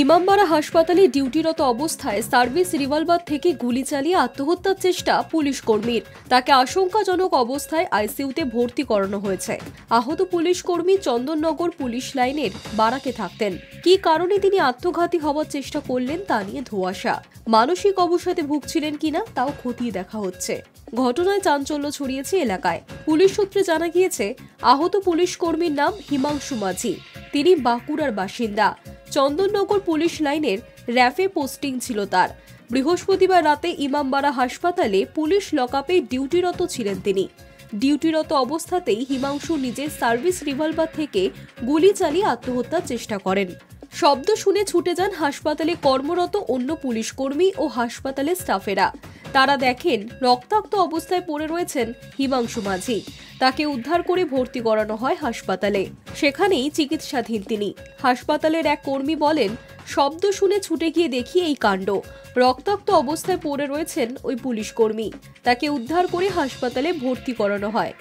ইমামবাড়া হাসপাতালে ডিউটিরত অবস্থায় service revolver থেকে গুলি চালিয়ে আত্মহত্যার চেষ্টা পুলিশ কর্মীর। তাকে আশঙ্কাজনক অবস্থায় আইসিইউতে ভর্তি করানো হয়েছে। আহত পুলিশ কর্মী চন্দননগর পুলিশ লাইনের বারাকে থাকতেন। কি কারণে তিনি আত্মঘাতী হওয়ার চেষ্টা করলেন তা নিয়ে ধোঁয়াশা। মানসিক অবসাদে ভুগছিলেন কিনা তাও খতিয়ে দেখা হচ্ছে। ঘটনায় চাঞ্চল্য ছড়িয়েছে এলাকায়। পুলিশ সূত্রে জানা গিয়েছে, আহত পুলিশ কর্মীর নাম হিমাংশু মাঝি। তিনি বাঁকুড়ার বাসিন্দা। চন্দননগর পুলিশ লাইনের র্যাফে পোস্টিং ছিল তার। বৃহস্পতিবার রাতে ইমামবাড়া হাসপাতালে পুলিশ লকআপে ডিউটিরত ছিলেন তিনি। ডিউটিরত অবস্থাতেই হিমাংশু নিজের সার্ভিস রিভলভার থেকে গুলি চালিয়ে আত্মহত্যার চেষ্টা করেন। শব্দ শুনে ছুটে যান হাসপাতালে কর্মরত অন্য পুলিশ কর্মী ও হাসপাতালের স্টাফেরা। তারা দেখেন রক্তাক্ত অবস্থায় পড়ে রয়েছেন হিমাংশু মাঝি। তাকে উদ্ধার করে ভর্তি করানো হয় হাসপাতালে। সেখানেই চিকিৎসাধীন তিনি। হাসপাতালের এক কর্মী বলেন, শব্দ শুনে ছুটে গিয়ে দেখি এই কাণ্ড। রক্তাক্ত অবস্থায় পড়ে রয়েছেন ওই পুলিশ কর্মী। তাকে উদ্ধার করে হাসপাতালে ভর্তি করানো হয়।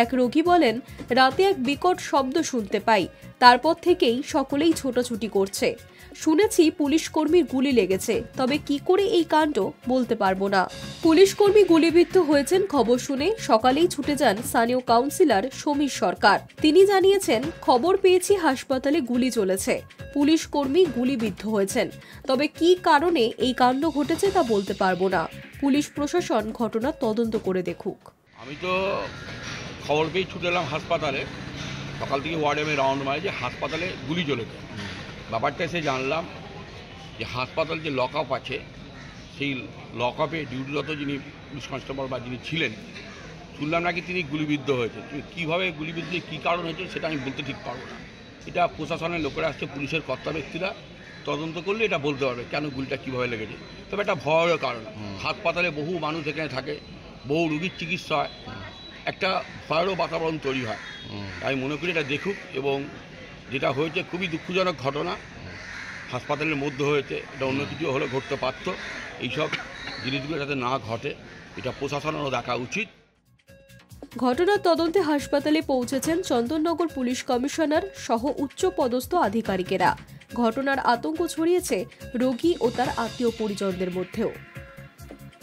এক রোগী বলেন, রাতে এক বিকট শব্দ শুনতে পাই। তারপর থেকেই সকলেই ছোটাছুটি করছে। শুনেছি পুলিশ কর্মীর গুলি লেগেছে, তবে কি করে এই কাণ্ড বলতে পারবো না। পুলিশ কর্মী গুলিবিদ্ধ হয়েছেন খবর শুনে সকালেই ছুটে যান স্থানীয় কাউন্সিলর সমীর সরকার। তিনি জানিয়েছেন, খবর পেয়েছি হাসপাতালে গুলি চলেছে, পুলিশ কর্মী গুলিবিদ্ধ হয়েছেন, তবে কি কারণে এই কাণ্ড ঘটেছে তা বলতে পারবো না। পুলিশ প্রশাসন ঘটনার তদন্ত করে দেখুক। আমি তো খবর পেয়ে ছুটে এলাম হাসপাতালে। সকাল থেকে ওয়ার্ডে আমি রাউন্ড মারি যে হাসপাতালে গুলি চলেছে। ব্যাপারটা এসে জানলাম যে হাসপাতাল যে লকআপ আছে, সেই লকআপে ডিউটিরত যিনি পুলিশ কনস্টেবল বা যিনি ছিলেন, শুনলাম নাকি তিনি গুলিবিদ্ধ হয়েছে। কীভাবে গুলিবিদ্ধ, কী কারণ হয়েছে সেটা আমি বলতে ঠিক পারবো না। এটা প্রশাসনের লোকেরা আসছে, পুলিশের কর্তা ব্যক্তিরা তদন্ত করলে এটা বলতে পারবে কেন গুলিটা কীভাবে লেগেছে। তবে একটা ভয়ের কারণ, হাসপাতালে বহু মানুষ এখানে থাকে, বহু রোগীর চিকিৎসা হয়, একটা ভয়েরও বাতাবরণ তৈরি হয়। আমি মনে করি এটা দেখুক, এবং যেটা হয়েছে খুবই দুঃখজনক ঘটনা। হাসপাতালের মধ্যে হয়েছে, এটা অন্য কিছু হলে ঘটতে পারত। এইসব জিনিসগুলো যাতে না ঘটে, এটা প্রশাসনেরও দেখা উচিত। ঘটনার তদন্তে হাসপাতালে পৌঁছেছেন চন্দননগর পুলিশ কমিশনার সহ উচ্চ পদস্থ আধিকারিকেরা। ঘটনার আতঙ্ক ছড়িয়েছে রোগী ও তার আত্মীয় পরিজনদের মধ্যেও।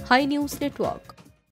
High news network.